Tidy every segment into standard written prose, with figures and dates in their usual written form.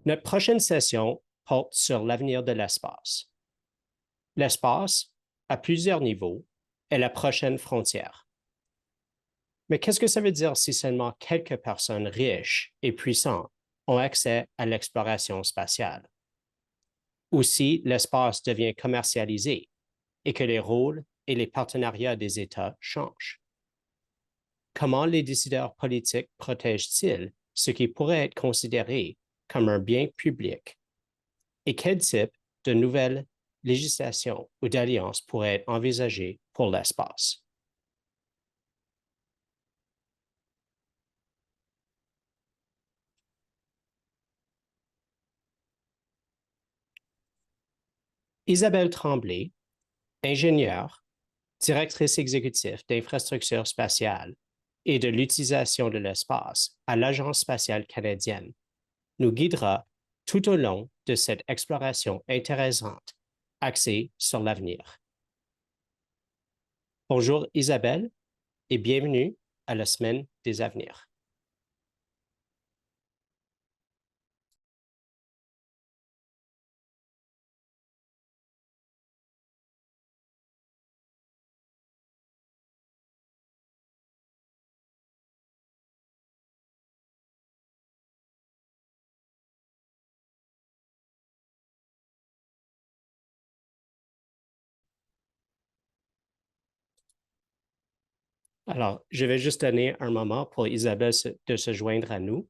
Notre prochaine session porte sur l'avenir de l'espace. L'espace, à plusieurs niveaux, est la prochaine frontière. Mais qu'est-ce que ça veut dire si seulement quelques personnes riches et puissantes ont accès à l'exploration spatiale? Ou si l'espace devient commercialisé et que les rôles et les partenariats des États changent? Comment les décideurs politiques protègent-ils ce qui pourrait être considéré comme un bien public? Et quel type de nouvelles législations ou d'alliances pourraient être envisagées pour l'espace? Isabelle Tremblay, ingénieure, directrice exécutive d'infrastructures spatiales et de l'utilisation de l'espace à l'Agence spatiale canadienne, nous guidera tout au long de cette exploration intéressante axée sur l'avenir. Bonjour Isabelle et bienvenue à la Semaine des Avenirs. Alors, je vais juste donner un moment pour Isabelle de se joindre à nous,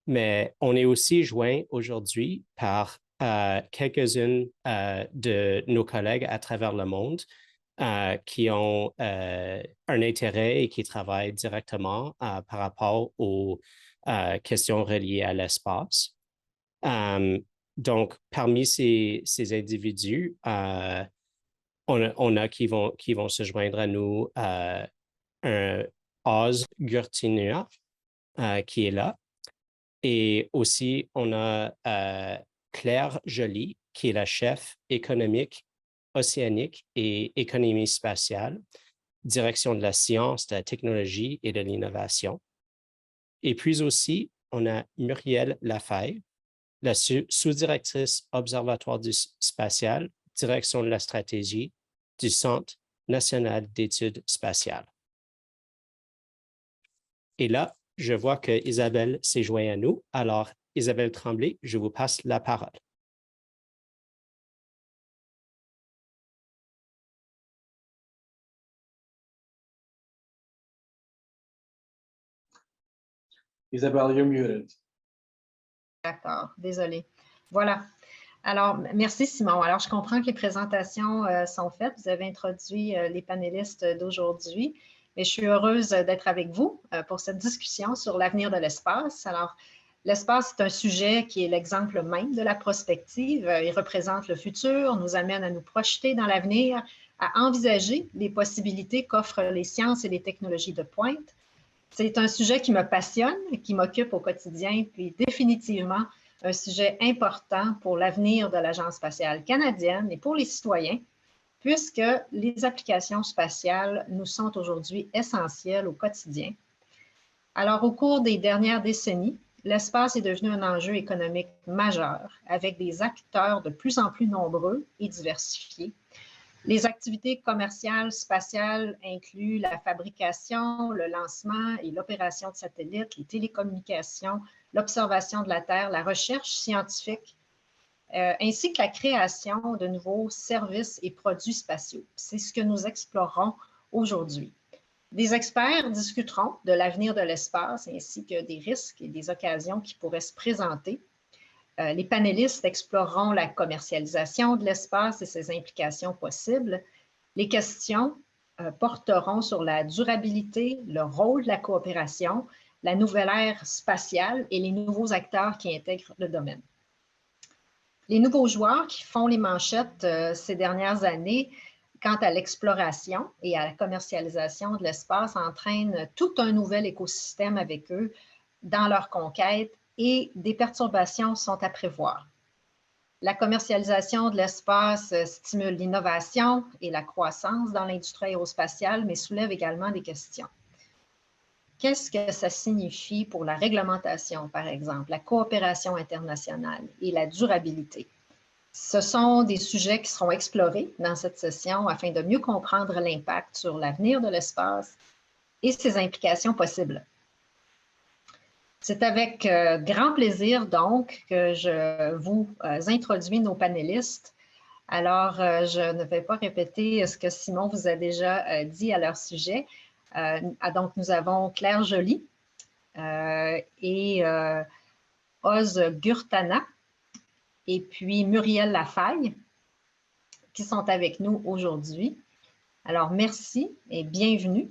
mais on est aussi joint aujourd'hui par quelques-unes de nos collègues à travers le monde qui ont un intérêt et qui travaillent directement par rapport aux questions reliées à l'espace. Donc, parmi ces individus, on a qui vont se joindre à nous un Oz Gurtinua qui est là. Et aussi, on a Claire Joly, qui est la chef économique, océanique et économie spatiale, direction de la science, de la technologie et de l'innovation. Et puis aussi, on a Muriel Lafaye, la sous-directrice Observatoire du spatial, direction de la stratégie du Centre national d'études spatiales. Et là, je vois que Isabelle s'est jointe à nous. Alors, Isabelle Tremblay, je vous passe la parole. Isabelle, you're muted. D'accord, désolée. Voilà. Alors, merci Simon. Alors, je comprends que les présentations sont faites. Vous avez introduit les panélistes d'aujourd'hui. Mais je suis heureuse d'être avec vous pour cette discussion sur l'avenir de l'espace. Alors, l'espace est un sujet qui est l'exemple même de la prospective. Il représente le futur, nous amène à nous projeter dans l'avenir, à envisager les possibilités qu'offrent les sciences et les technologies de pointe. C'est un sujet qui me passionne, qui m'occupe au quotidien, puis définitivement un sujet important pour l'avenir de l'Agence spatiale canadienne et pour les citoyens, puisque les applications spatiales nous sont aujourd'hui essentielles au quotidien. Alors, au cours des dernières décennies, l'espace est devenu un enjeu économique majeur, avec des acteurs de plus en plus nombreux et diversifiés. Les activités commerciales spatiales incluent la fabrication, le lancement et l'opération de satellites, les télécommunications, l'observation de la Terre, la recherche scientifique, ainsi que la création de nouveaux services et produits spatiaux. C'est ce que nous explorerons aujourd'hui. Des experts discuteront de l'avenir de l'espace ainsi que des risques et des occasions qui pourraient se présenter. Les panélistes exploreront la commercialisation de l'espace et ses implications possibles. Les questions porteront sur la durabilité, le rôle de la coopération, la nouvelle ère spatiale et les nouveaux acteurs qui intègrent le domaine. Les nouveaux joueurs qui font les manchettes ces dernières années quant à l'exploration et à la commercialisation de l'espace entraînent tout un nouvel écosystème avec eux dans leur conquête et des perturbations sont à prévoir. La commercialisation de l'espace stimule l'innovation et la croissance dans l'industrie aérospatiale, mais soulève également des questions. qu'est-ce que ça signifie pour la réglementation, par exemple, la coopération internationale et la durabilité? Ce sont des sujets qui seront explorés dans cette session afin de mieux comprendre l'impact sur l'avenir de l'espace et ses implications possibles. C'est avec grand plaisir, donc, que je vous introduis nos panélistes. Alors, je ne vais pas répéter ce que Simon vous a déjà dit à leur sujet. Donc, nous avons Claire Joly et Oz Gurtana et puis Muriel Lafaille qui sont avec nous aujourd'hui. Alors, merci et bienvenue.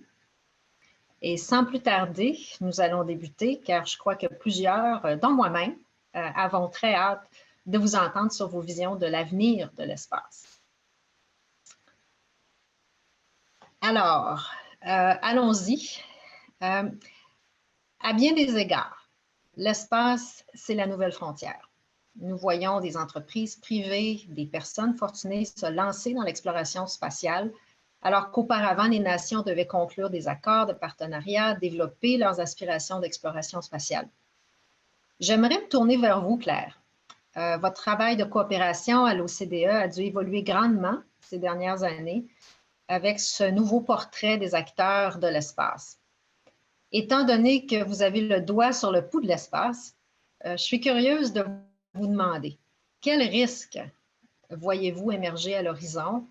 Et sans plus tarder, nous allons débuter car je crois que plusieurs, dont moi-même, avons très hâte de vous entendre sur vos visions de l'avenir de l'espace. Alors, allons-y. À bien des égards, l'espace, c'est la nouvelle frontière. Nous voyons des entreprises privées, des personnes fortunées se lancer dans l'exploration spatiale, alors qu'auparavant, les nations devaient conclure des accords de partenariat, développer leurs aspirations d'exploration spatiale. J'aimerais me tourner vers vous, Claire. Votre travail de coopération à l'OCDE a dû évoluer grandement ces dernières années avec ce nouveau portrait des acteurs de l'espace. Étant donné que vous avez le doigt sur le pouls de l'espace, je suis curieuse de vous demander quels risques voyez-vous émerger à l'horizon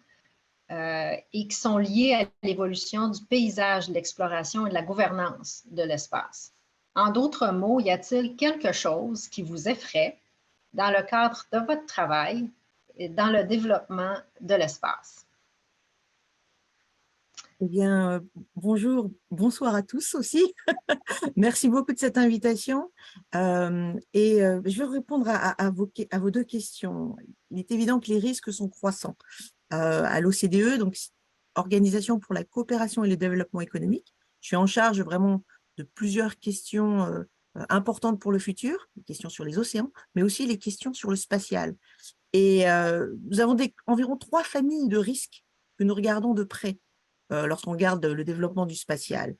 et qui sont liés à l'évolution du paysage de l'exploration et de la gouvernance de l'espace. En d'autres mots, y a-t-il quelque chose qui vous effraie dans le cadre de votre travail et dans le développement de l'espace? Eh bien, bonjour, bonsoir à tous aussi. Merci beaucoup de cette invitation. Je vais répondre à vos deux questions. Il est évident que les risques sont croissants. À l'OCDE, donc Organisation pour la coopération et le développement économique, je suis en charge vraiment de plusieurs questions importantes pour le futur, les questions sur les océans, mais aussi les questions sur le spatial. Et nous avons environ 3 familles de risques que nous regardons de près lorsqu'on regarde le développement du spatial.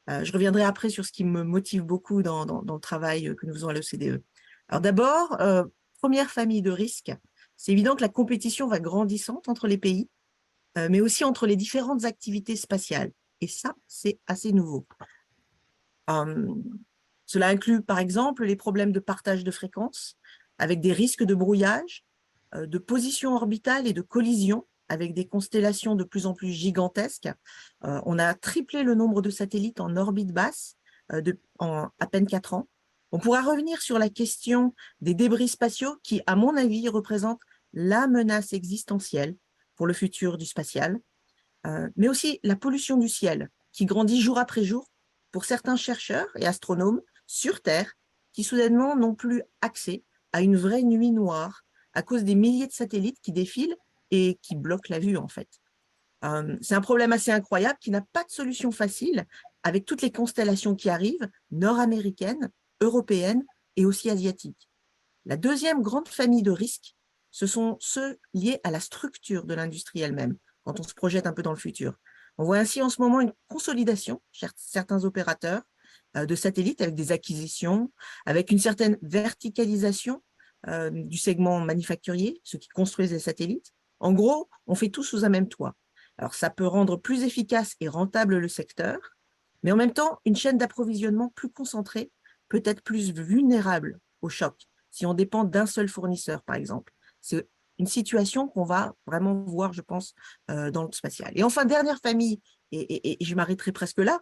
Je reviendrai après sur ce qui me motive beaucoup dans le travail que nous faisons à l'OCDE. Alors d'abord, première famille de risques, c'est évident que la compétition va grandissante entre les pays, mais aussi entre les différentes activités spatiales. Et ça, c'est assez nouveau. Cela inclut, par exemple, les problèmes de partage de fréquences, avec des risques de brouillage, de position orbitale et de collision, avec des constellations de plus en plus gigantesques. On a triplé le nombre de satellites en orbite basse en à peine 4 ans. On pourra revenir sur la question des débris spatiaux qui, à mon avis, représentent la menace existentielle pour le futur du spatial, mais aussi la pollution du ciel qui grandit jour après jour pour certains chercheurs et astronomes sur Terre qui soudainement n'ont plus accès à une vraie nuit noire à cause des milliers de satellites qui défilent et qui bloquent la vue en fait. C'est un problème assez incroyable qui n'a pas de solution facile avec toutes les constellations qui arrivent, nord-américaines, européennes et aussi asiatiques. La deuxième grande famille de risques, ce sont ceux liés à la structure de l'industrie elle-même, quand on se projette un peu dans le futur. On voit ainsi en ce moment une consolidation chez certains opérateurs de satellites avec des acquisitions, avec une certaine verticalisation du segment manufacturier, ceux qui construisent les satellites. En gros, on fait tout sous un même toit. Alors, ça peut rendre plus efficace et rentable le secteur, mais en même temps, une chaîne d'approvisionnement plus concentrée peut être plus vulnérable au choc si on dépend d'un seul fournisseur, par exemple. C'est une situation qu'on va vraiment voir, je pense, dans le spatial. Et enfin, dernière famille, et je m'arrêterai presque là,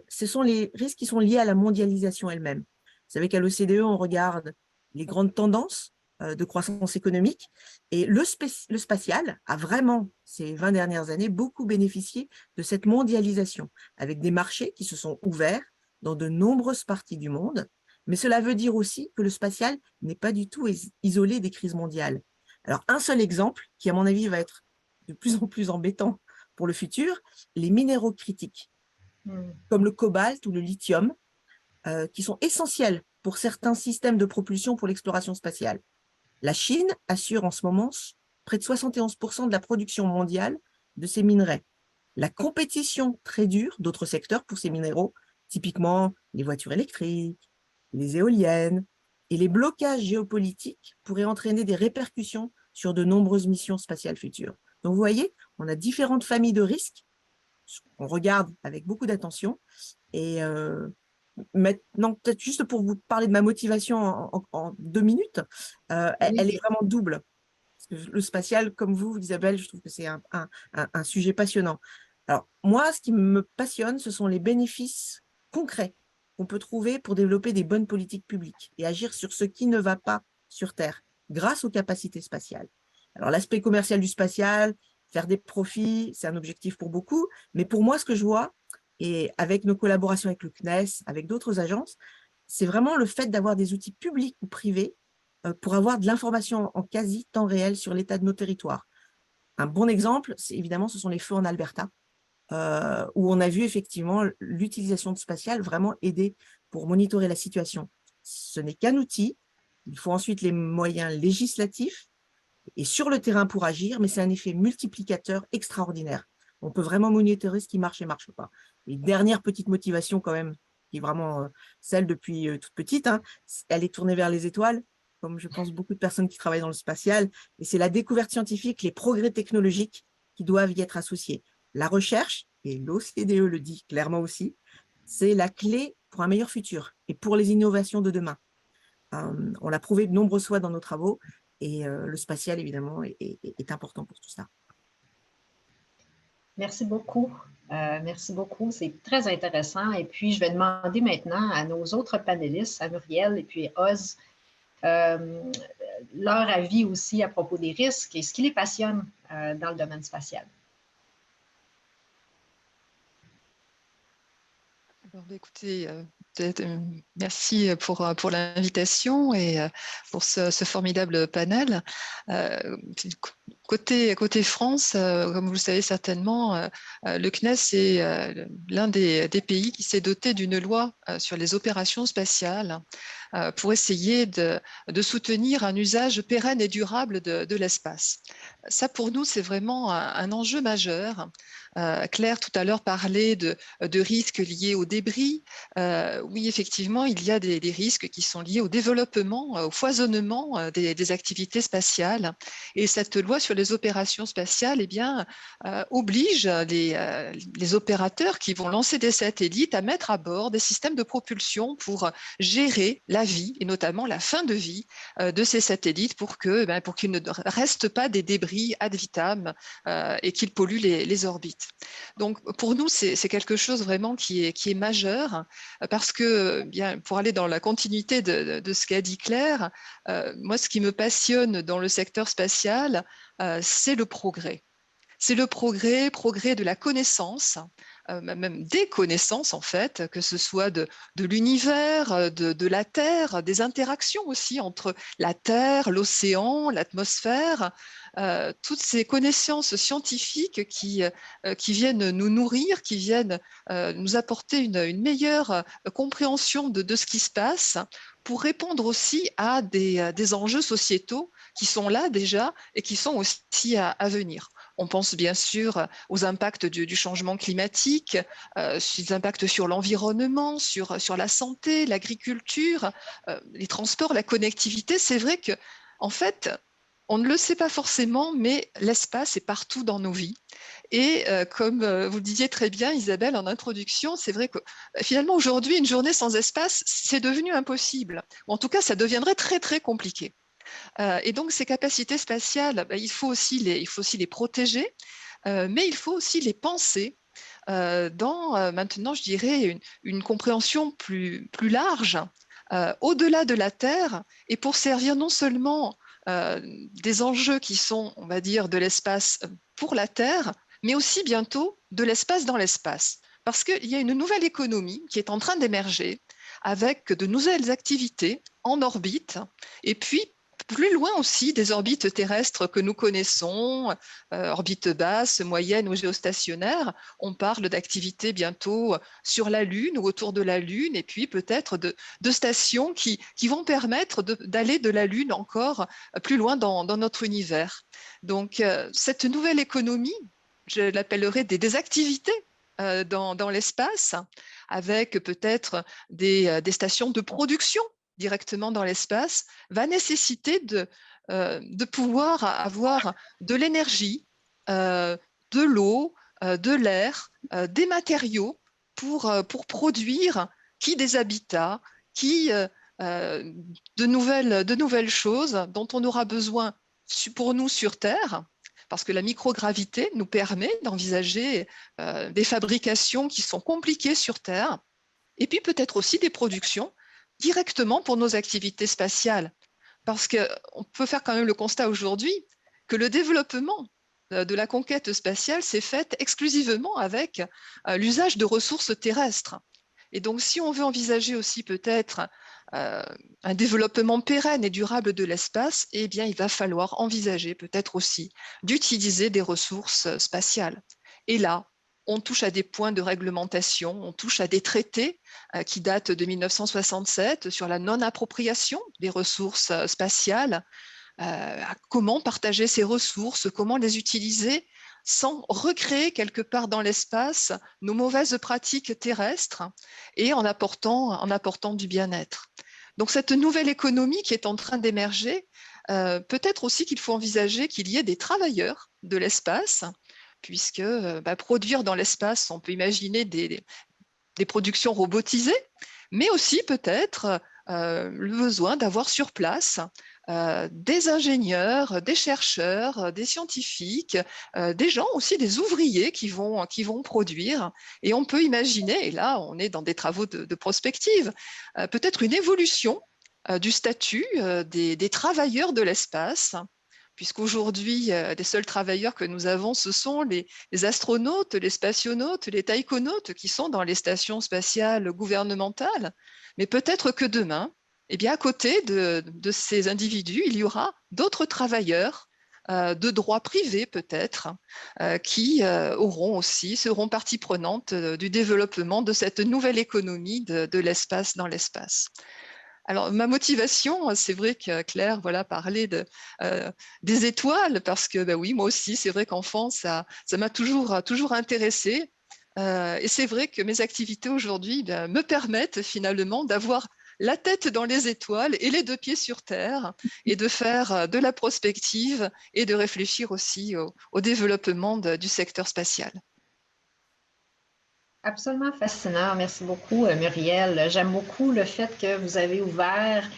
ce sont les risques qui sont liés à la mondialisation elle-même. Vous savez qu'à l'OCDE, on regarde les grandes tendances de croissance économique, et le spatial a vraiment, ces 20 dernières années, beaucoup bénéficié de cette mondialisation, avec des marchés qui se sont ouverts dans de nombreuses parties du monde. Mais cela veut dire aussi que le spatial n'est pas du tout isolé des crises mondiales. Alors, un seul exemple, qui à mon avis va être de plus en plus embêtant pour le futur, les minéraux critiques, comme le cobalt ou le lithium, qui sont essentiels pour certains systèmes de propulsion pour l'exploration spatiale. La Chine assure en ce moment près de 71% de la production mondiale de ces minerais. La compétition très dure d'autres secteurs pour ces minéraux typiquement les voitures électriques, les éoliennes, et les blocages géopolitiques pourraient entraîner des répercussions sur de nombreuses missions spatiales futures. Donc vous voyez, on a différentes familles de risques qu'on regarde avec beaucoup d'attention. Et maintenant, peut-être juste pour vous parler de ma motivation en 2 minutes, elle est vraiment double. Parce que le spatial, comme vous, Isabelle, je trouve que c'est un sujet passionnant. Alors, moi, ce qui me passionne, ce sont les bénéfices concrets qu'on peut trouver pour développer des bonnes politiques publiques et agir sur ce qui ne va pas sur Terre grâce aux capacités spatiales. Alors, l'aspect commercial du spatial, faire des profits, c'est un objectif pour beaucoup, mais pour moi, ce que je vois, et avec nos collaborations avec le CNES, avec d'autres agences, c'est vraiment le fait d'avoir des outils publics ou privés pour avoir de l'information en quasi temps réel sur l'état de nos territoires. Un bon exemple, évidemment, ce sont les feux en Alberta, où on a vu effectivement l'utilisation de spatial vraiment aider pour monitorer la situation. Ce n'est qu'un outil, il faut ensuite les moyens législatifs et sur le terrain pour agir, mais c'est un effet multiplicateur extraordinaire. On peut vraiment monitorer ce qui marche et marche pas. Et dernière petite motivation quand même, qui est vraiment celle depuis toute petite, hein, elle est tournée vers les étoiles, comme je pense beaucoup de personnes qui travaillent dans le spatial, et c'est la découverte scientifique, les progrès technologiques qui doivent y être associés. La recherche, et l'OCDE le dit clairement aussi, c'est la clé pour un meilleur futur et pour les innovations de demain. On l'a prouvé de nombreuses fois dans nos travaux, et le spatial, évidemment, est important pour tout ça. Merci beaucoup. Merci beaucoup. C'est très intéressant. Et puis, je vais demander maintenant à nos autres panélistes, à Muriel et puis Oz, leur avis aussi à propos des risques et ce qui les passionne dans le domaine spatial. Alors, écoutez, merci pour l'invitation et pour ce formidable panel. Côté France, comme vous le savez certainement, le CNES est l'un des pays qui s'est doté d'une loi sur les opérations spatiales pour essayer de soutenir un usage pérenne et durable de l'espace. Ça, pour nous, c'est vraiment un enjeu majeur. Claire, tout à l'heure, parlait de risques liés au débris. Oui, effectivement, il y a des risques qui sont liés au développement, au foisonnement des activités spatiales. Et cette loi sur les opérations spatiales eh bien, oblige les opérateurs qui vont lancer des satellites à mettre à bord des systèmes de propulsion pour gérer la vie, et notamment la fin de vie de ces satellites pour qu'il ne reste pas des débris ad vitam et qu'ils polluent les orbites. Donc, pour nous, c'est quelque chose vraiment qui est majeur parce que, bien, pour aller dans la continuité de ce qu'a dit Claire, moi, ce qui me passionne dans le secteur spatial, c'est le progrès. C'est le progrès de la connaissance, même des connaissances en fait, que ce soit de l'univers, de la Terre, des interactions aussi entre la Terre, l'océan, l'atmosphère, toutes ces connaissances scientifiques qui viennent nous nourrir, qui viennent nous apporter une meilleure compréhension de ce qui se passe pour répondre aussi à des enjeux sociétaux qui sont là déjà et qui sont aussi à venir. On pense bien sûr aux impacts du changement climatique, les impacts sur l'environnement, sur la santé, l'agriculture, les transports, la connectivité. C'est vrai que, en fait, on ne le sait pas forcément, mais l'espace est partout dans nos vies. Et comme vous le disiez très bien, Isabelle, en introduction, c'est vrai que finalement, aujourd'hui, une journée sans espace, c'est devenu impossible. En tout cas, ça deviendrait très, très compliqué. Et donc, ces capacités spatiales, il faut aussi les protéger, mais il faut aussi les penser dans, maintenant, je dirais, une compréhension plus large, au-delà de la Terre, et pour servir non seulement des enjeux qui sont, on va dire, de l'espace pour la Terre, mais aussi bientôt de l'espace dans l'espace. Parce qu'il y a une nouvelle économie qui est en train d'émerger avec de nouvelles activités en orbite, et puis plus loin aussi des orbites terrestres que nous connaissons, orbites basses, moyennes ou géostationnaires. On parle d'activités bientôt sur la Lune ou autour de la Lune, et puis peut-être de stations qui vont permettre d'aller de la Lune encore plus loin dans notre univers. Donc, cette nouvelle économie, je l'appellerai des activités dans l'espace, avec peut-être des stations de production directement dans l'espace, va nécessiter de pouvoir avoir de l'énergie, de l'eau, de l'air, des matériaux pour produire des habitats, de nouvelles choses dont on aura besoin pour nous sur Terre, parce que la microgravité nous permet d'envisager des fabrications qui sont compliquées sur Terre, et puis peut-être aussi des productions directement pour nos activités spatiales. Parce qu'on peut faire quand même le constat aujourd'hui que le développement de la conquête spatiale s'est fait exclusivement avec l'usage de ressources terrestres. Et donc, si on veut envisager aussi peut-être un développement pérenne et durable de l'espace, eh bien, il va falloir envisager peut-être aussi d'utiliser des ressources spatiales. Et là, on touche à des points de réglementation, on touche à des traités qui datent de 1967 sur la non-appropriation des ressources spatiales, à comment partager ces ressources, comment les utiliser sans recréer quelque part dans l'espace nos mauvaises pratiques terrestres et en apportant du bien-être. Donc cette nouvelle économie qui est en train d'émerger, peut-être aussi qu'il faut envisager qu'il y ait des travailleurs de l'espace, puisque produire dans l'espace, on peut imaginer des productions robotisées, mais aussi peut-être le besoin d'avoir sur place des ingénieurs, des chercheurs, des scientifiques, des gens aussi, des ouvriers qui vont produire. Et on peut imaginer, et là on est dans des travaux de prospective, peut-être une évolution du statut des travailleurs de l'espace, puisqu'aujourd'hui, les seuls travailleurs que nous avons, ce sont les astronautes, les spationautes, les taïkonautes qui sont dans les stations spatiales gouvernementales. Mais peut-être que demain, eh bien, à côté de ces individus, il y aura d'autres travailleurs de droit privé peut-être, qui seront partie prenante du développement de cette nouvelle économie de l'espace dans l'espace. Alors, ma motivation, c'est vrai que Claire parlait des étoiles, parce que oui, moi aussi, c'est vrai qu'enfant, ça m'a toujours intéressée. Et c'est vrai que mes activités aujourd'hui me permettent finalement d'avoir la tête dans les étoiles et les deux pieds sur terre, et de faire de la prospective et de réfléchir aussi au développement du secteur spatial. Absolument fascinant. Merci beaucoup, Muriel. J'aime beaucoup le fait que vous avez ouvert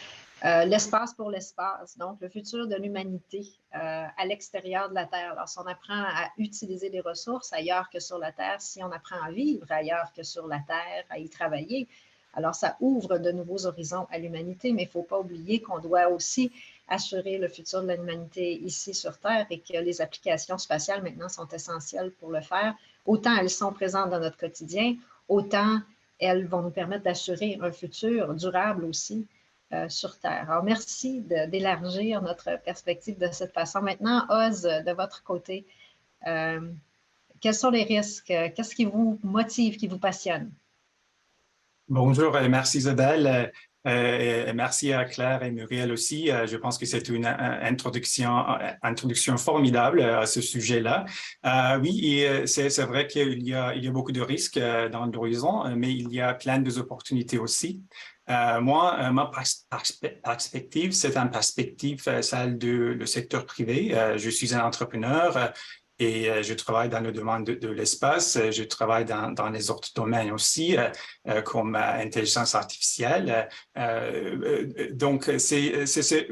l'espace pour l'espace, donc le futur de l'humanité à l'extérieur de la Terre. Alors, si on apprend à utiliser les ressources ailleurs que sur la Terre, si on apprend à vivre ailleurs que sur la Terre, à y travailler, alors ça ouvre de nouveaux horizons à l'humanité, mais il ne faut pas oublier qu'on doit aussi assurer le futur de l'humanité ici sur Terre et que les applications spatiales maintenant sont essentielles pour le faire. Autant elles sont présentes dans notre quotidien, autant elles vont nous permettre d'assurer un futur durable aussi sur Terre. Alors, merci d'élargir notre perspective de cette façon. Maintenant, Oz, de votre côté, quels sont les risques? Qu'est-ce qui vous motive, qui vous passionne? Bonjour et merci Isabelle. Et merci à Claire et Muriel aussi. Je pense que c'est une introduction formidable à ce sujet-là. Oui, c'est vrai qu'il y a beaucoup de risques dans l'horizon, mais il y a plein d'opportunités aussi. Moi, ma perspective, c'est une perspective, celle du secteur privé. Je suis un entrepreneur. Et je travaille dans le domaine de l'espace, je travaille dans les autres domaines aussi, comme intelligence artificielle. Donc,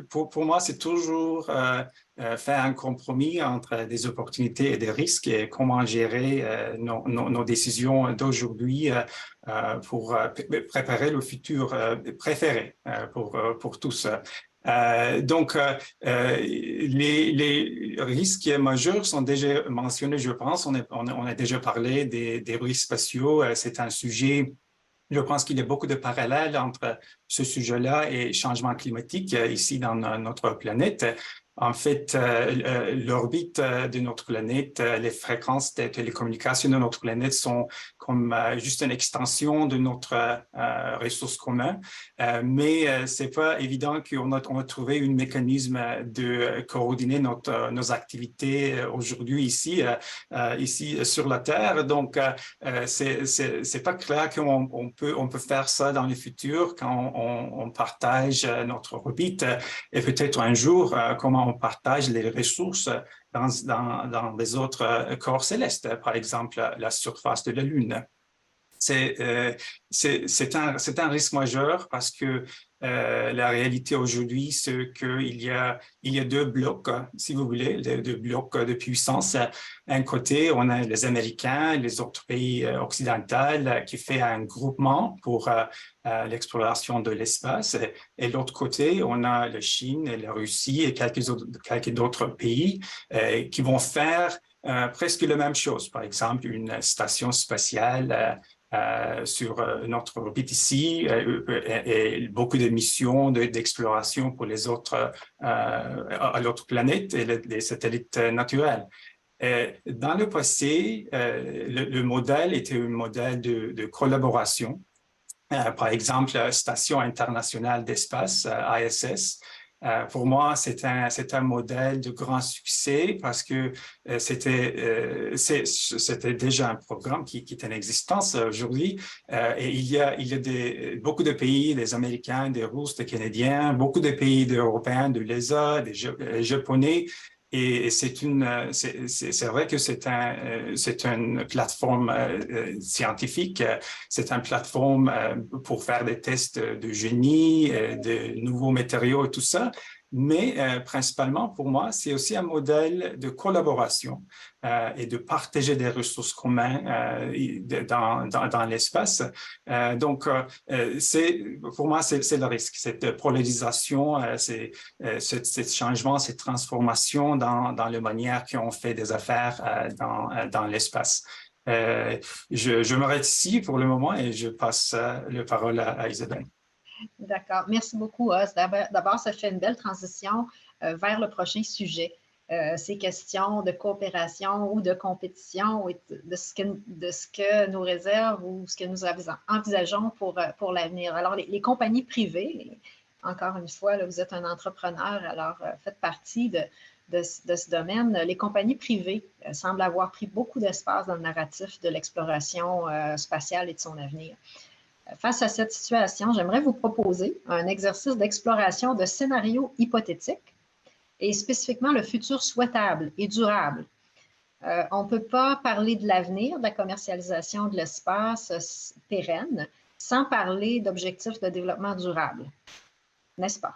pour moi, c'est toujours faire un compromis entre des opportunités et des risques, et comment gérer nos décisions d'aujourd'hui pour préparer le futur préféré pour tous. Donc, les risques majeurs sont déjà mentionnés, je pense. On a déjà parlé des risques spatiaux. C'est un sujet, je pense qu'il y a beaucoup de parallèles entre ce sujet-là et changement climatique ici dans notre planète. En fait, l'orbite de notre planète, les fréquences des télécommunications de notre planète sont comme juste une extension de notre ressource commune. Mais c'est pas évident qu'on a trouvé un mécanisme de coordonner nos activités aujourd'hui ici sur la Terre. Donc, c'est pas clair qu'on peut faire ça dans le futur quand on partage notre orbite et peut-être un jour comment on partage les ressources dans les autres corps célestes, par exemple la surface de la Lune. C'est un risque majeur parce que la réalité aujourd'hui, c'est qu'il y a deux blocs, si vous voulez, deux blocs de puissance. D'un côté, on a les Américains, les autres pays occidentaux qui fait un groupement pour l'exploration de l'espace. Et de l'autre côté, on a la Chine et la Russie et quelques d'autres pays qui vont faire presque la même chose. Par exemple, une station spatiale sur notre orbite ici et beaucoup de missions d'exploration pour les autres à l'autre planète et les satellites naturels. Dans le passé, le modèle était un modèle de collaboration. Par exemple, la Station internationale d'espace, ISS, pour moi, c'est un modèle de grand succès parce que c'était déjà un programme qui est en existence aujourd'hui. Et il y a beaucoup de pays, des Américains, des Russes, des Canadiens, beaucoup de pays européens, de l'ESA, des Japonais. Et c'est vrai que c'est une plateforme scientifique, c'est une plateforme pour faire des tests de génie, de nouveaux matériaux et tout ça. Mais principalement, pour moi, c'est aussi un modèle de collaboration et de partager des ressources communes dans l'espace. Donc, pour moi, c'est le risque, cette polarisation, ce changement, cette transformation dans la manière qu'on fait des affaires dans l'espace. Je m'arrête ici pour le moment et je passe la parole à Isabelle. D'accord. Merci beaucoup, Os. D'abord, ça fait une belle transition vers le prochain sujet. Ces questions de coopération ou de compétition, de ce que nous réserve ou ce que nous envisageons pour l'avenir. Alors, les compagnies privées, encore une fois, là, vous êtes un entrepreneur, alors faites partie de ce domaine. Les compagnies privées semblent avoir pris beaucoup d'espace dans le narratif de l'exploration spatiale et de son avenir. Face à cette situation, j'aimerais vous proposer un exercice d'exploration de scénarios hypothétiques et spécifiquement le futur souhaitable et durable. On ne peut pas parler de l'avenir, de la commercialisation de l'espace pérenne, sans parler d'objectifs de développement durable, n'est-ce pas?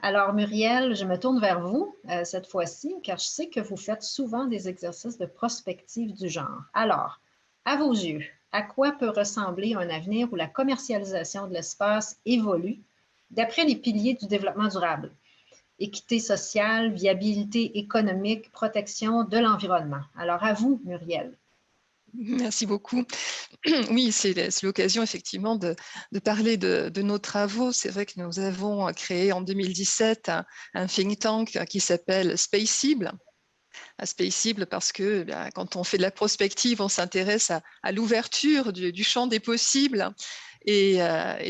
Alors, Muriel, je me tourne vers vous cette fois-ci, car je sais que vous faites souvent des exercices de prospective du genre. Alors, à vos yeux, à quoi peut ressembler un avenir où la commercialisation de l'espace évolue d'après les piliers du développement durable? Équité sociale, viabilité économique, protection de l'environnement. Alors, à vous, Muriel. Merci beaucoup. Oui, c'est l'occasion effectivement de parler de nos travaux. C'est vrai que nous avons créé en 2017 un think tank qui s'appelle Spaceable. Spaceable parce que quand on fait de la prospective, on s'intéresse à l'ouverture du champ des possibles. Et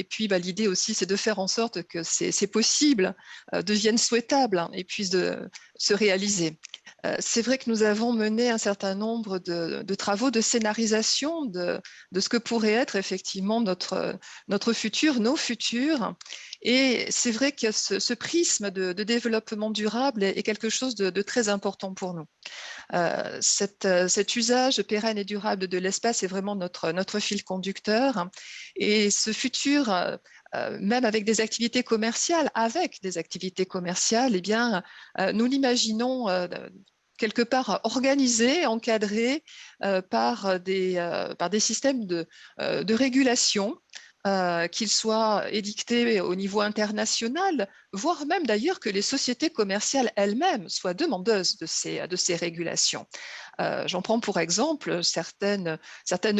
puis, l'idée aussi, c'est de faire en sorte que ces possibles deviennent souhaitables et puissent se réaliser. C'est vrai que nous avons mené un certain nombre de travaux de scénarisation de ce que pourrait être effectivement notre futur, nos futurs. Et c'est vrai que ce prisme de développement durable est quelque chose de très important pour nous. Cet usage pérenne et durable de l'espace est vraiment notre fil conducteur. Et ce futur, même avec des activités commerciales, eh bien, nous l'imaginons quelque part organisé, encadré par des systèmes de régulation, qu'ils soient édictés au niveau international voire même d'ailleurs que les sociétés commerciales elles-mêmes soient demandeuses de ces régulations. J'en prends pour exemple certaines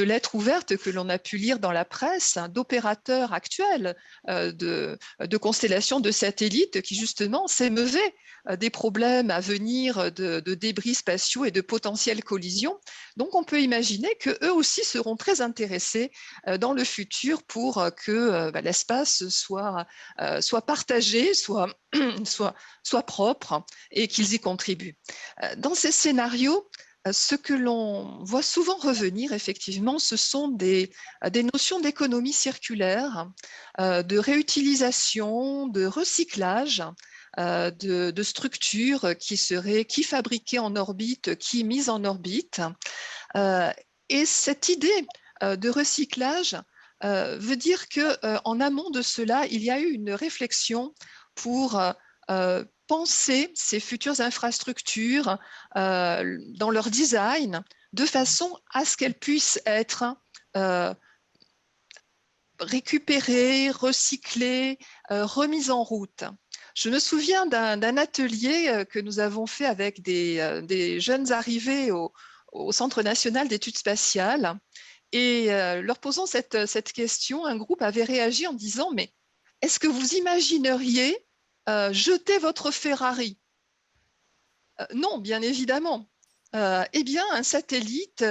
lettres ouvertes que l'on a pu lire dans la presse d'opérateurs actuels de constellations de satellites qui justement s'émeuvaient des problèmes à venir de débris spatiaux et de potentielles collisions. Donc on peut imaginer qu'eux aussi seront très intéressés dans le futur pour que l'espace soit partagé, soit propre et qu'ils y contribuent. Dans ces scénarios, ce que l'on voit souvent revenir, effectivement, ce sont des notions d'économie circulaire, de réutilisation, de recyclage, de structures qui fabriquées en orbite, qui mises en orbite. Et cette idée de recyclage veut dire qu'en amont de cela, il y a eu une réflexion pour penser ces futures infrastructures dans leur design de façon à ce qu'elles puissent être récupérées, recyclées, remises en route. Je me souviens d'un atelier que nous avons fait avec des jeunes arrivés au Centre national d'études spatiales et leur posant cette question, un groupe avait réagi en disant « Mais est-ce que vous imagineriez jeter votre Ferrari ?» Non, bien évidemment. Eh bien, un satellite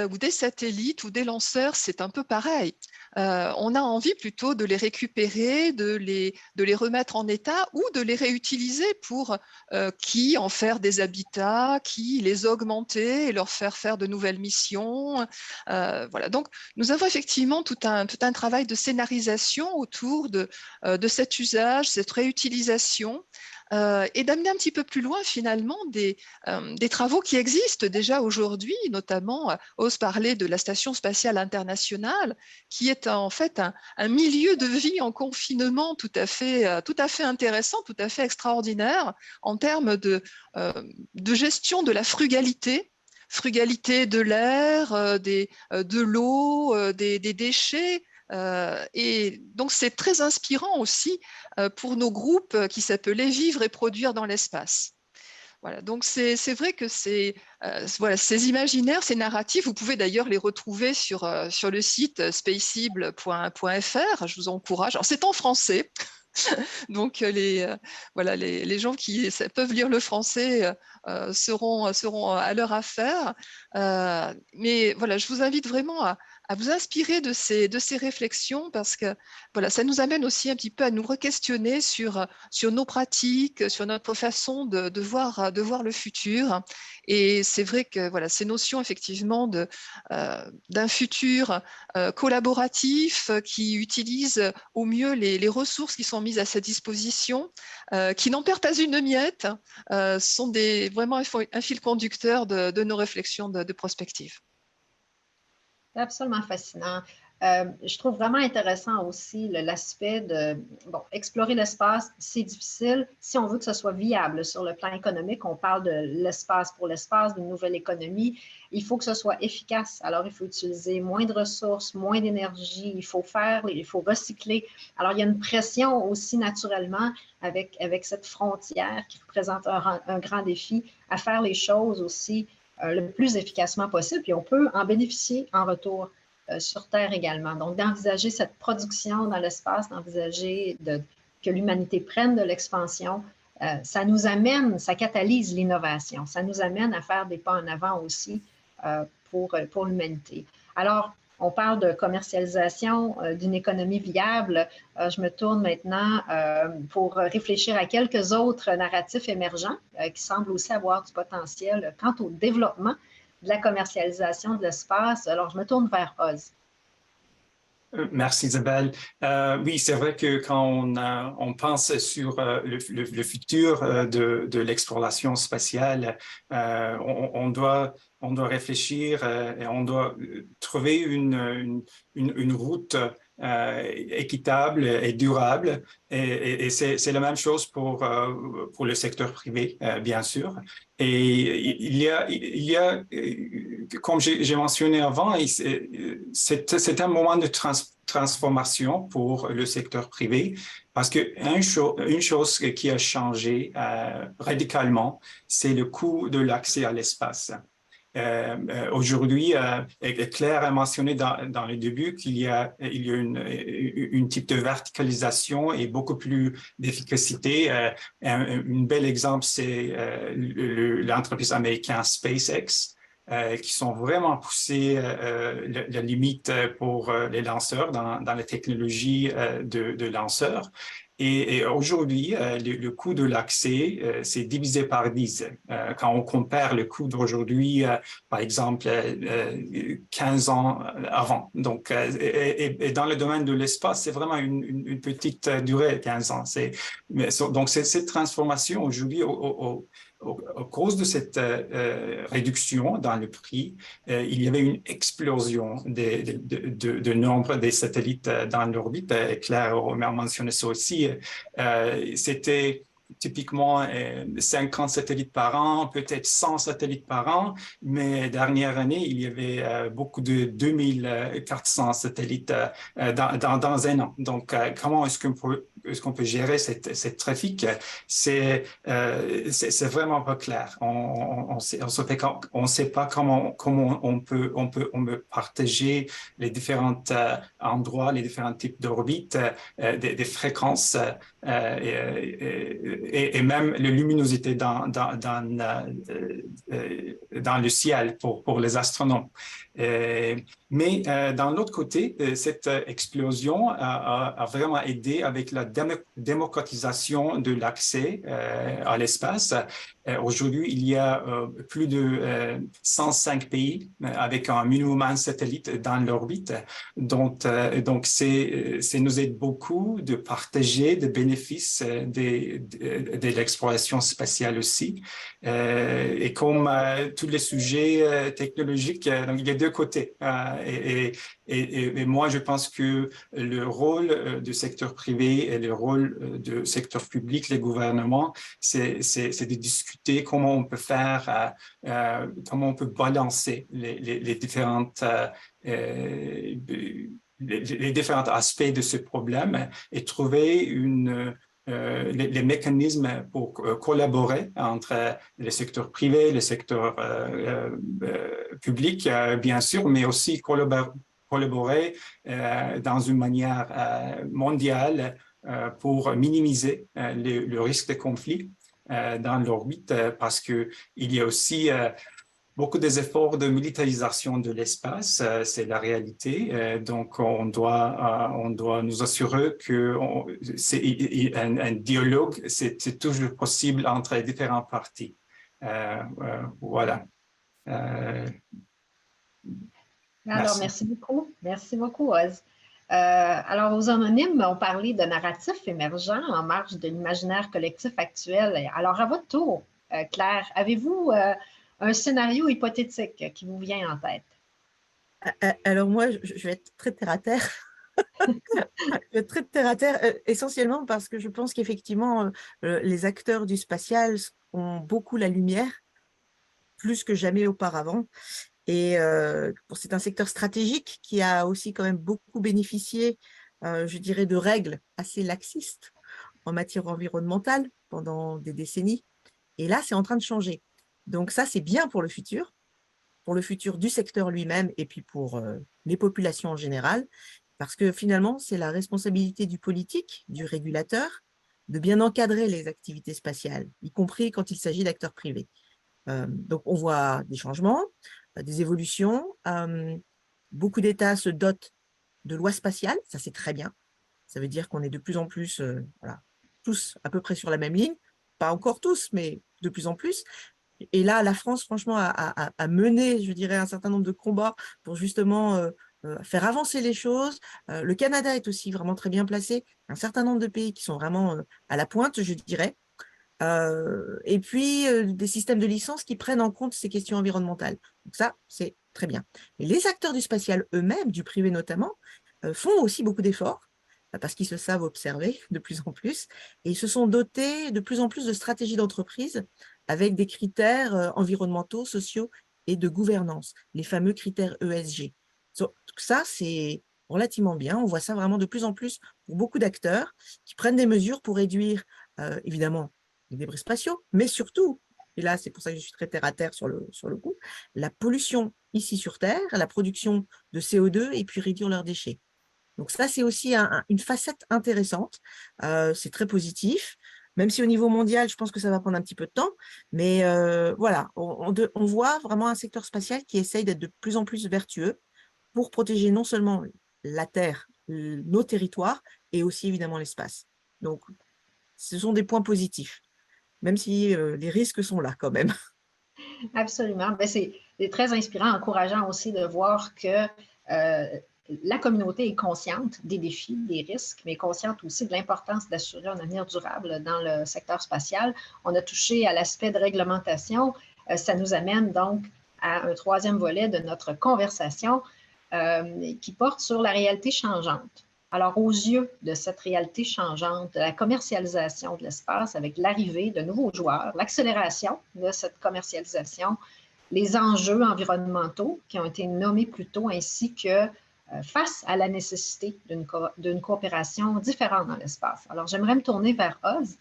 ou des lanceurs, c'est un peu pareil. On a envie plutôt de les récupérer, de les remettre en état ou de les réutiliser pour qui en faire des habitats, qui les augmenter et leur faire de nouvelles missions. Voilà. Donc, nous avons effectivement tout un travail de scénarisation autour de cet usage, cette réutilisation. Et d'amener un petit peu plus loin finalement des travaux qui existent déjà aujourd'hui, notamment ose parler de la Station spatiale internationale, qui est en fait un milieu de vie en confinement tout à fait intéressant, tout à fait extraordinaire en termes de gestion de la frugalité de l'air, de l'eau, des déchets. Et donc, c'est très inspirant aussi pour nos groupes qui s'appelaient Vivre et produire dans l'espace. Voilà, donc c'est vrai que voilà, ces imaginaires, ces narratifs, vous pouvez d'ailleurs les retrouver sur le site spaceable.fr. Je vous encourage. Alors, c'est en français. Donc, voilà, les gens qui peuvent lire le français seront à leur affaire. Mais voilà, je vous invite vraiment à vous inspirer de ces réflexions parce que voilà, ça nous amène aussi un petit peu à nous re-questionner sur nos pratiques, sur notre façon de voir le futur. Et c'est vrai que voilà, ces notions effectivement d'un futur collaboratif qui utilise au mieux les ressources qui sont mises à sa disposition, qui n'en perd pas une miette, sont vraiment un fil conducteur de nos réflexions de prospective. C'est absolument fascinant. Je trouve vraiment intéressant aussi l'aspect de, bon, explorer l'espace, c'est difficile si on veut que ce soit viable sur le plan économique. On parle de l'espace pour l'espace, d'une nouvelle économie. Il faut que ce soit efficace. Alors, il faut utiliser moins de ressources, moins d'énergie. Il faut recycler. Alors, il y a une pression aussi naturellement avec cette frontière qui représente un grand défi à faire les choses aussi le plus efficacement possible, puis on peut en bénéficier en retour sur Terre également. Donc, d'envisager cette production dans l'espace, d'envisager que l'humanité prenne de l'expansion, ça nous amène, ça catalyse l'innovation, ça nous amène à faire des pas en avant aussi pour l'humanité. Alors, on parle de commercialisation d'une économie viable. Je me tourne maintenant pour réfléchir à quelques autres narratifs émergents qui semblent aussi avoir du potentiel quant au développement de la commercialisation de l'espace. Alors, je me tourne vers Oz. Merci Isabelle. Oui, c'est vrai que quand on pense sur le futur de l'exploration spatiale, on doit réfléchir et on doit trouver une route équitable et durable. Et c'est la même chose pour le secteur privé, bien sûr. Et il y a comme j'ai mentionné avant, c'est un moment de transformation pour le secteur privé parce que une chose qui a changé radicalement, c'est le coût de l'accès à l'espace. Aujourd'hui, Claire a mentionné dans le début qu'il y a une type de verticalisation et beaucoup plus d'efficacité. Un bel exemple, c'est l'entreprise américaine SpaceX, qui sont vraiment poussés la limite pour les lanceurs dans la technologie de lanceurs. Et aujourd'hui, le coût de l'accès, c'est divisé par 10. Quand on compare le coût d'aujourd'hui, par exemple, 15 ans avant. Donc, et dans le domaine de l'espace, c'est vraiment une petite durée, 15 ans. Donc, cette transformation aujourd'hui, à cause de cette réduction dans le prix, il y avait une explosion de nombre des satellites dans l'orbite. Claire a mentionné ça aussi. C'était typiquement 50 satellites par an, peut-être 100 satellites par an, mais dernière année, il y avait beaucoup de 2400 satellites dans un an. Donc, comment est-ce qu'on peut gérer cette trafic? C'est vraiment pas clair. On sait pas comment on peut partager les différents endroits, les différents types d'orbites, des fréquences et même la luminosité dans le ciel pour les astronomes. Mais dans l'autre côté, cette explosion a vraiment aidé avec la démocratisation de l'accès à l'espace. Aujourd'hui, il y a plus de 105 pays avec un minimum de satellites dans l'orbite. Donc ça nous aide beaucoup de partager des bénéfices de l'exploration spatiale aussi. Et comme tous les sujets technologiques, donc il y a deux côtés. Et moi, je pense que le rôle du secteur privé et le rôle du secteur public, les gouvernements, c'est de discuter comment on peut faire, comment on peut balancer les différentes les différents aspects de ce problème et trouver les mécanismes pour collaborer entre le secteur privé, le secteur public, bien sûr, mais aussi collaborer dans une manière mondiale pour minimiser le risque de conflit dans l'orbite parce qu'il y a aussi beaucoup des efforts de militarisation de l'espace, c'est la réalité. Donc, on doit nous assurer que c'est un dialogue, c'est toujours possible entre les différentes parties. Voilà. Alors, merci beaucoup. Merci beaucoup, Oz. Alors, aux anonymes ont parlé de narratifs émergents en marge de l'imaginaire collectif actuel. Alors, à votre tour, Claire, avez-vous un scénario hypothétique qui vous vient en tête? Alors moi, je vais être très terre à terre. Je vais être très terre à terre, essentiellement parce que je pense qu'effectivement, les acteurs du spatial ont beaucoup la lumière, plus que jamais auparavant. Et c'est un secteur stratégique qui a aussi quand même beaucoup bénéficié, je dirais, de règles assez laxistes en matière environnementale pendant des décennies. Et là, c'est en train de changer. Donc ça, c'est bien pour le futur du secteur lui-même et puis pour les populations en général, parce que finalement, c'est la responsabilité du politique, du régulateur, de bien encadrer les activités spatiales, y compris quand il s'agit d'acteurs privés. Donc, on voit des changements, des évolutions. Beaucoup d'États se dotent de lois spatiales, ça c'est très bien. Ça veut dire qu'on est de plus en plus, voilà, tous à peu près sur la même ligne. Pas encore tous, mais de plus en plus. Et là, la France, franchement, a mené, je dirais, un certain nombre de combats pour justement faire avancer les choses. Le Canada est aussi vraiment très bien placé. Un certain nombre de pays qui sont vraiment à la pointe, je dirais. Et puis, des systèmes de licence qui prennent en compte ces questions environnementales. Donc ça, c'est très bien. Et les acteurs du spatial eux-mêmes, du privé notamment, font aussi beaucoup d'efforts parce qu'ils se savent observer de plus en plus. Et ils se sont dotés de plus en plus de stratégies d'entreprise avec des critères environnementaux, sociaux et de gouvernance, les fameux critères ESG. Donc ça, c'est relativement bien. On voit ça vraiment de plus en plus pour beaucoup d'acteurs qui prennent des mesures pour réduire, évidemment, les débris spatiaux, mais surtout, et là, c'est pour ça que je suis très terre à terre sur le coup, la pollution ici sur Terre, la production de CO2 et puis réduire leurs déchets. Donc ça, c'est aussi une facette intéressante. C'est très positif, même si au niveau mondial, je pense que ça va prendre un petit peu de temps. Mais voilà, on voit vraiment un secteur spatial qui essaye d'être de plus en plus vertueux pour protéger non seulement la Terre, nos territoires, et aussi évidemment l'espace. Donc, ce sont des points positifs, même si les risques sont là quand même. Absolument. Ben, c'est très inspirant, encourageant aussi de voir que la communauté est consciente des défis, des risques, mais consciente aussi de l'importance d'assurer un avenir durable dans le secteur spatial. On a touché à l'aspect de réglementation. Ça nous amène donc à un troisième volet de notre conversation qui porte sur la réalité changeante. Alors, aux yeux de cette réalité changeante, de la commercialisation de l'espace avec l'arrivée de nouveaux joueurs, l'accélération de cette commercialisation, les enjeux environnementaux qui ont été nommés plus tôt, ainsi que face à la nécessité d'une coopération différente dans l'espace. Alors, j'aimerais me tourner vers Oz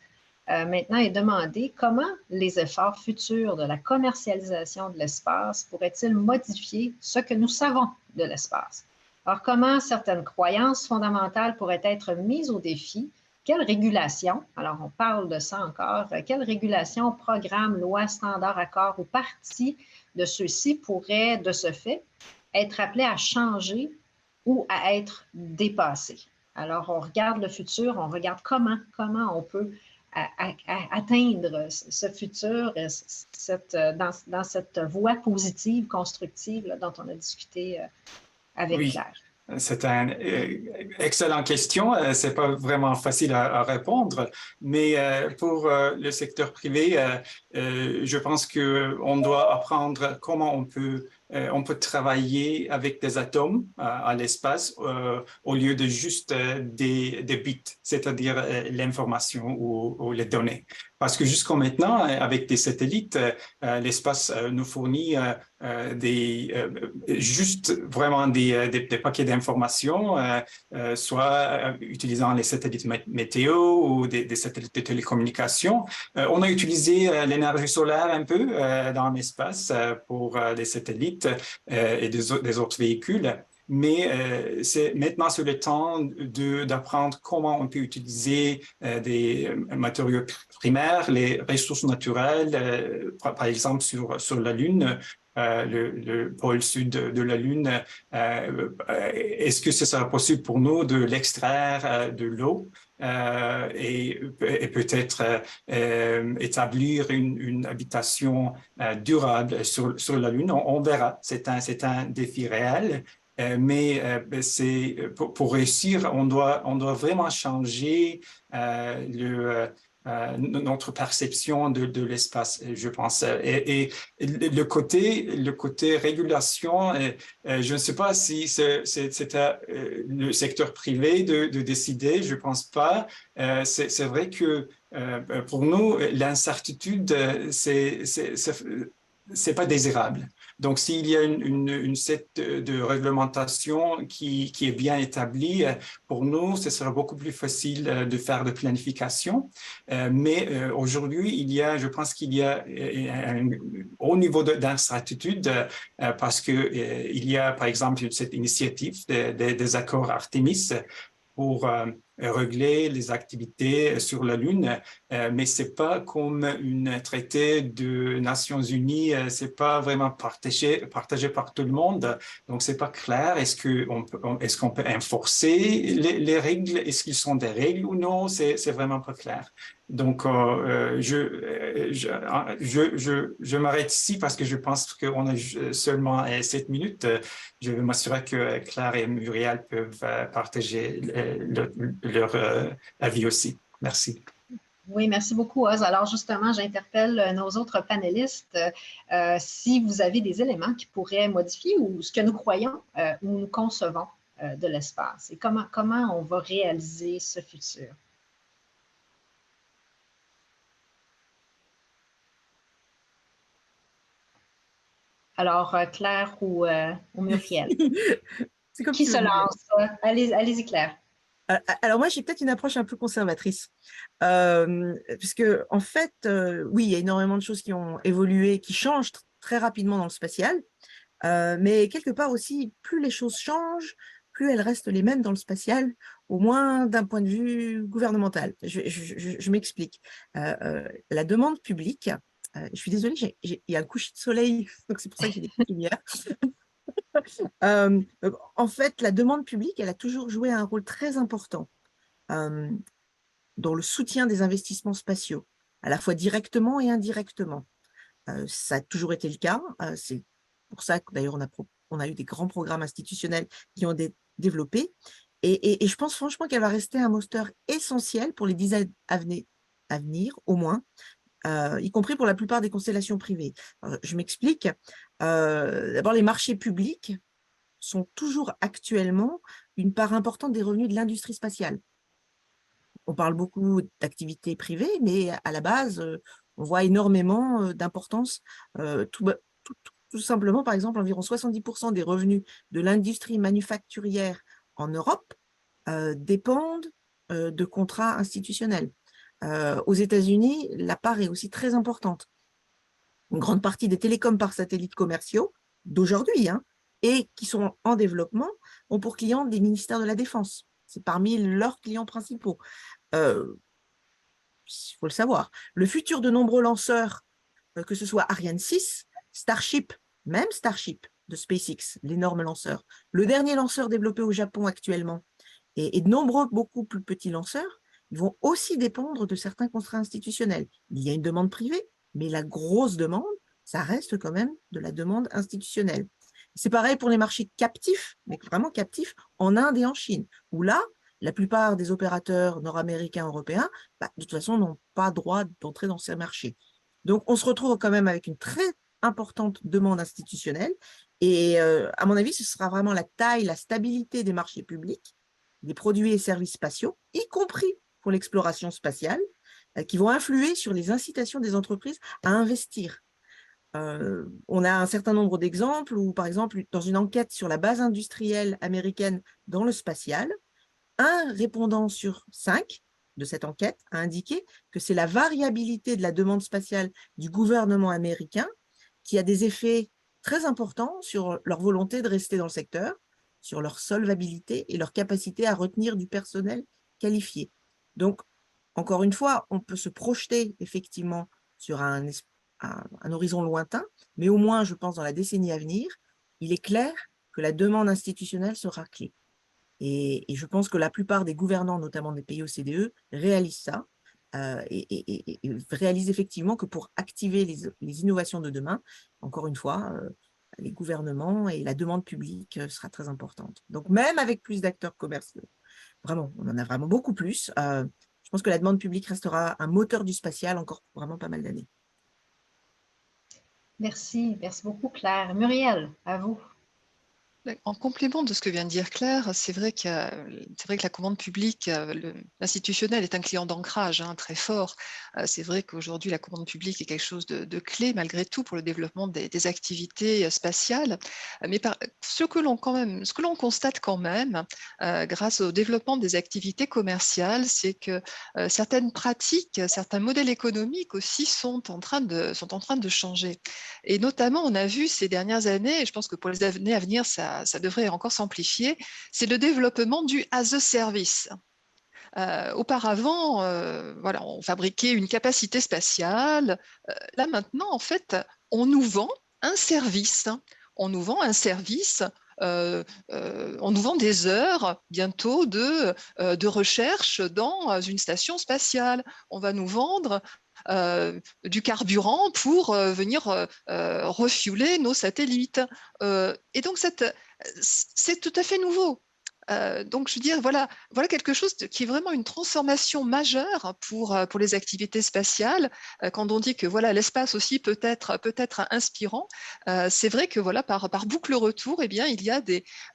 maintenant et demander comment les efforts futurs de la commercialisation de l'espace pourraient-ils modifier ce que nous savons de l'espace? Alors, comment certaines croyances fondamentales pourraient être mises au défi? Quelle régulation, alors on parle de ça encore, quelle régulation, programme, loi, standard, accord ou partie de ceux-ci pourraient, de ce fait, être appelés à changer ou à être dépassés? Alors, on regarde le futur, on regarde comment on peut atteindre ce futur dans cette voie positive, constructive là, dont on a discuté avec Oui. Claire. C'est une excellente question. C'est pas vraiment facile à répondre, mais pour le secteur privé, je pense que on doit apprendre comment on peut travailler avec des atomes à l'espace au lieu de juste des bits, c'est-à-dire l'information ou les données. Parce que jusqu'à maintenant, avec des satellites, l'espace nous fournit juste vraiment des paquets d'informations, soit utilisant les satellites météo ou des satellites de télécommunication. On a utilisé l'énergie solaire un peu dans l'espace pour les satellites et des autres véhicules. Mais maintenant, c'est le temps d'apprendre comment on peut utiliser des matériaux primaires, les ressources naturelles, par exemple sur la Lune. Le pôle sud de la Lune, est-ce que ce sera possible pour nous de l'extraire de l'eau et peut-être établir une habitation durable sur la Lune? On verra, c'est un défi réel. Mais pour réussir, on doit vraiment changer notre perception de l'espace, je pense. Et le côté régulation, je ne sais pas si c'est le secteur privé de décider, je ne pense pas. C'est vrai que pour nous, l'incertitude, c'est pas désirable. Donc, s'il y a une set de réglementation qui est bien établie, pour nous, ce sera beaucoup plus facile de faire de planification. Mais aujourd'hui, je pense qu'il y a un haut niveau d'incertitude parce que il y a, par exemple, cette initiative des accords Artemis pour régler les activités sur la Lune, mais c'est pas comme un traité de Nations Unies, c'est pas vraiment partagé par tout le monde, donc c'est pas clair. Est-ce qu'on peut enforcer les règles? Est-ce qu'ils sont des règles ou non? C'est vraiment pas clair. Donc, je m'arrête ici parce que je pense qu'on a seulement 7 minutes. Je vais m'assurer que Claire et Muriel peuvent partager leur avis aussi. Merci. Oui, merci beaucoup, Oz. Alors, justement, j'interpelle nos autres panélistes. Si vous avez des éléments qui pourraient modifier ou ce que nous croyons ou nous concevons de l'espace et comment on va réaliser ce futur. Alors, Claire ou Muriel? C'est comme Qui tu se veux, Muriel. lance? Allez-y, Claire. Alors moi, j'ai peut-être une approche un peu conservatrice, puisque en fait, oui, il y a énormément de choses qui ont évolué, qui changent très rapidement dans le spatial, mais quelque part aussi, plus les choses changent, plus elles restent les mêmes dans le spatial, au moins d'un point de vue gouvernemental. Je m'explique. La demande publique, je suis désolée, il y a un coucher de soleil, donc c'est pour ça que j'ai des petites lumières. Donc, en fait, la demande publique, elle a toujours joué un rôle très important euh, dans le soutien des investissements spatiaux, à la fois directement et indirectement. Ça a toujours été le cas. C'est pour ça que d'ailleurs on a eu des grands programmes institutionnels qui ont développé. Et je pense franchement qu'elle va rester un moteur essentiel pour les 10 années à venir, au moins, y compris pour la plupart des constellations privées. Je m'explique. D'abord, les marchés publics sont toujours actuellement une part importante des revenus de l'industrie spatiale. On parle beaucoup d'activités privées, mais à la base, on voit énormément d'importance. Tout simplement, par exemple, environ 70% des revenus de l'industrie manufacturière en Europe dépendent de contrats institutionnels. Aux États-Unis, la part est aussi très importante. Une grande partie des télécoms par satellite commerciaux d'aujourd'hui, hein, et qui sont en développement, ont pour clients des ministères de la Défense. C'est parmi leurs clients principaux. Il faut le savoir. Le futur de nombreux lanceurs, que ce soit Ariane 6, Starship, même Starship de SpaceX, l'énorme lanceur, le dernier lanceur développé au Japon actuellement, et de nombreux, beaucoup plus petits lanceurs, ils vont aussi dépendre de certains contrats institutionnels. Il y a une demande privée, mais la grosse demande, ça reste quand même de la demande institutionnelle. C'est pareil pour les marchés captifs, mais vraiment captifs, en Inde et en Chine, où là, la plupart des opérateurs nord-américains, européens, de toute façon, n'ont pas droit d'entrer dans ces marchés. Donc, on se retrouve quand même avec une très importante demande institutionnelle. Et à mon avis, ce sera vraiment la taille, la stabilité des marchés publics, des produits et services spatiaux, y compris pour l'exploration spatiale, qui vont influer sur les incitations des entreprises à investir. On a un certain nombre d'exemples où, par exemple, dans une enquête sur la base industrielle américaine dans le spatial, un répondant sur 5 de cette enquête a indiqué que c'est la variabilité de la demande spatiale du gouvernement américain qui a des effets très importants sur leur volonté de rester dans le secteur, sur leur solvabilité et leur capacité à retenir du personnel qualifié. Donc, encore une fois, on peut se projeter effectivement sur un horizon lointain, mais au moins, je pense, dans la décennie à venir, il est clair que la demande institutionnelle sera clé. Et je pense que la plupart des gouvernants, notamment des pays OCDE, réalisent ça et réalisent effectivement que pour activer les innovations de demain, encore une fois, les gouvernements et la demande publique sera très importante. Donc, même avec plus d'acteurs commerciaux, vraiment, on en a vraiment beaucoup plus. Je pense que la demande publique restera un moteur du spatial encore pour vraiment pas mal d'années. Merci beaucoup, Claire. Muriel, à vous. En complément de ce que vient de dire Claire, c'est vrai que la commande publique, l'institutionnel est un client d'ancrage très fort. C'est vrai qu'aujourd'hui, la commande publique est quelque chose de clé malgré tout pour le développement des activités spatiales. Mais ce que l'on constate quand même, grâce au développement des activités commerciales, c'est que certaines pratiques, certains modèles économiques aussi sont en train de changer. Et notamment, on a vu ces dernières années, et je pense que pour les années à venir, ça devrait encore s'amplifier, c'est le développement du as a service. Auparavant, voilà, on fabriquait une capacité spatiale. Là maintenant, en fait, on nous vend un service. On nous vend un service. On nous vend des heures bientôt de recherche dans une station spatiale. On va nous vendre du carburant pour venir refueler nos satellites. Et donc, c'est tout à fait nouveau. Donc, je veux dire, voilà quelque chose qui est vraiment une transformation majeure pour les activités spatiales. Quand on dit que voilà, l'espace aussi peut être inspirant, c'est vrai que voilà, par boucle retour, eh bien, il y a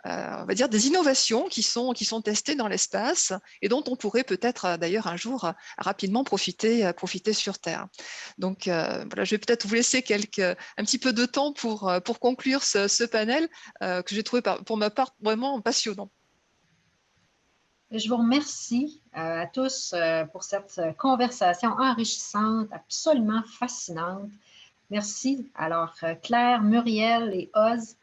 on va dire des innovations qui sont testées dans l'espace et dont on pourrait peut-être d'ailleurs un jour rapidement profiter sur Terre. Donc, voilà, je vais peut-être vous laisser un petit peu de temps pour conclure ce panel que j'ai trouvé pour ma part vraiment passionnant. Je vous remercie à tous pour cette conversation enrichissante, absolument fascinante. Merci. Alors, Claire, Muriel et Oz,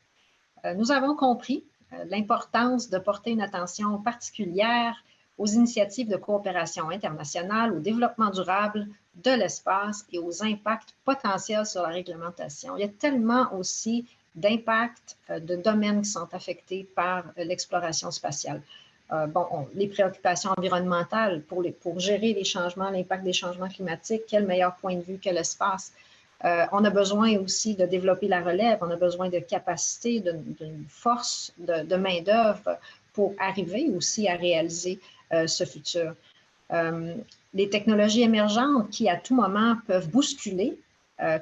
nous avons compris l'importance de porter une attention particulière aux initiatives de coopération internationale, au développement durable de l'espace et aux impacts potentiels sur la réglementation. Il y a tellement aussi d'impacts de domaines qui sont affectés par l'exploration spatiale. Les préoccupations environnementales pour gérer les changements, l'impact des changements climatiques, quel meilleur point de vue que l'espace. On a besoin aussi de développer la relève, on a besoin de capacités, d'une force de main-d'œuvre pour arriver aussi à réaliser ce futur. Les technologies émergentes qui, à tout moment, peuvent bousculer,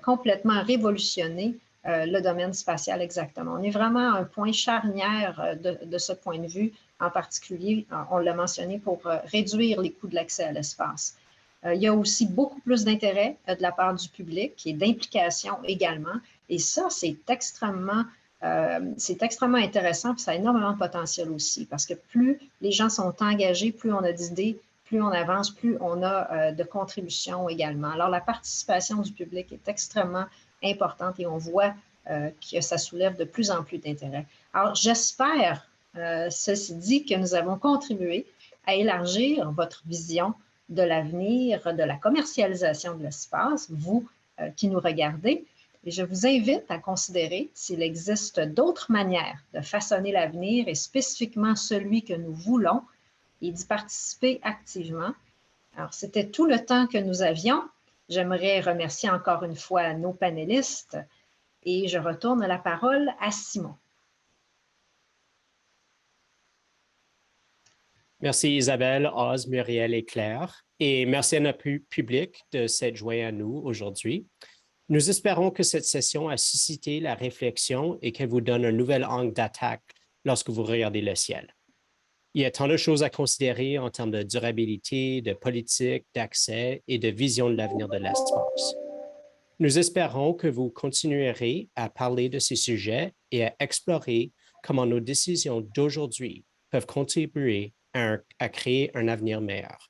complètement révolutionner le domaine spatial exactement. On est vraiment à un point charnière de ce point de vue, en particulier, on l'a mentionné, pour réduire les coûts de l'accès à l'espace. Il y a aussi beaucoup plus d'intérêt de la part du public et d'implication également. Et ça, c'est extrêmement intéressant, puis ça a énormément de potentiel aussi, parce que plus les gens sont engagés, plus on a d'idées, plus on avance, plus on a de contributions également. Alors, la participation du public est extrêmement importante et on voit que ça soulève de plus en plus d'intérêt. Alors, j'espère, ceci dit, que nous avons contribué à élargir votre vision de l'avenir, de la commercialisation de l'espace, vous qui nous regardez. Et je vous invite à considérer s'il existe d'autres manières de façonner l'avenir et spécifiquement celui que nous voulons et d'y participer activement. Alors, c'était tout le temps que nous avions. J'aimerais remercier encore une fois nos panélistes et je retourne la parole à Simon. Merci Isabelle, Oz, Muriel et Claire. Et merci à notre public de s'être joint à nous aujourd'hui. Nous espérons que cette session a suscité la réflexion et qu'elle vous donne un nouvel angle d'attaque lorsque vous regardez le ciel. Il y a tant de choses à considérer en termes de durabilité, de politique, d'accès et de vision de l'avenir de l'espace. Nous espérons que vous continuerez à parler de ces sujets et à explorer comment nos décisions d'aujourd'hui peuvent contribuer à créer un avenir meilleur.